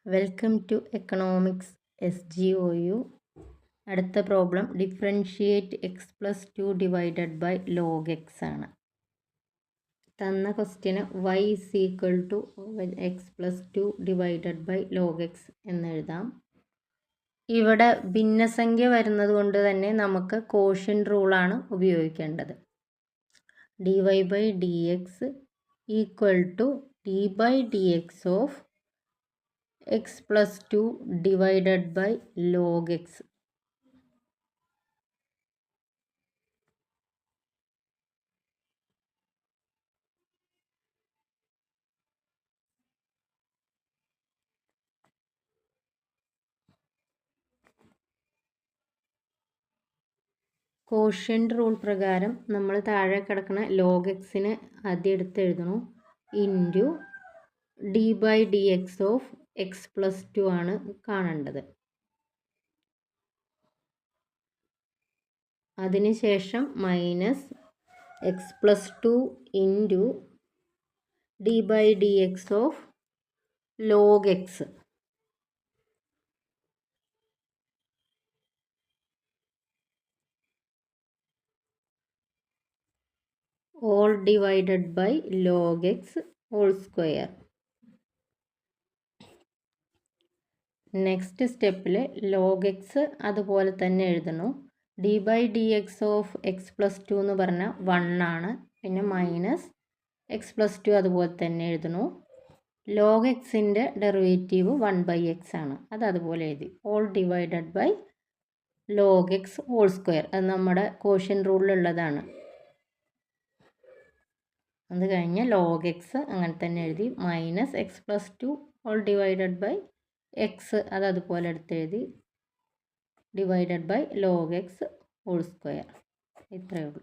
Welcome to economics SGOU. അടുത്ത problem differentiate x plus 2 divided by log x ആണ്. തന്ന ക്വസ്റ്റ്യന് y is equal to x plus 2 divided by log x എന്നെഴുതാം. ഇവിടെ ഭിന്നസംഖ്യ വരുന്നത് കൊണ്ട് തന്നെ നമുക്ക് കോഷ്യന്റ് റൂളാണ് ഉപയോഗിക്കേണ്ടത്. dy by D X equal to D by D X of X plus 2 divided by log X. Quotient rule പ്രകാരം നമ്മൾ താഴെ കിടക്കുന്ന ലോഗ് എക്സിന് ആദ്യം എടുത്ത് എഴുതണു. Into D by D X of X plus 2 ആണ് കാണേണ്ടത്. അതിനുശേഷം minus X plus 2 into D by D X of log X. all divided by log x whole square. Next സ്റ്റെപ്പിൽ ലോഗ് എക്സ് അതുപോലെ തന്നെ എഴുതണു. D by D X of X plus 2 എന്ന് പറഞ്ഞാൽ 1 ആണ്. പിന്നെ മൈനസ് എക്സ് പ്ലസ് 2 അതുപോലെ തന്നെ എഴുതണു. Log എക്സിൻ്റെ ഡെറിവേറ്റീവ് 1/x ആണ്. അത് അതുപോലെ എഴുതി. All divided by log X whole square. അത് നമ്മുടെ കോഷ്യന്റ് റൂളിലുള്ളതാണ്. അത് കഴിഞ്ഞ് ലോഗ് എക്സ് അങ്ങനെ തന്നെ എഴുതി. Minus X plus 2 all divided by X അത് അതുപോലെ എടുത്തെഴുതി. Divided by log X whole square. ഇത്രയേ ഉള്ളൂ.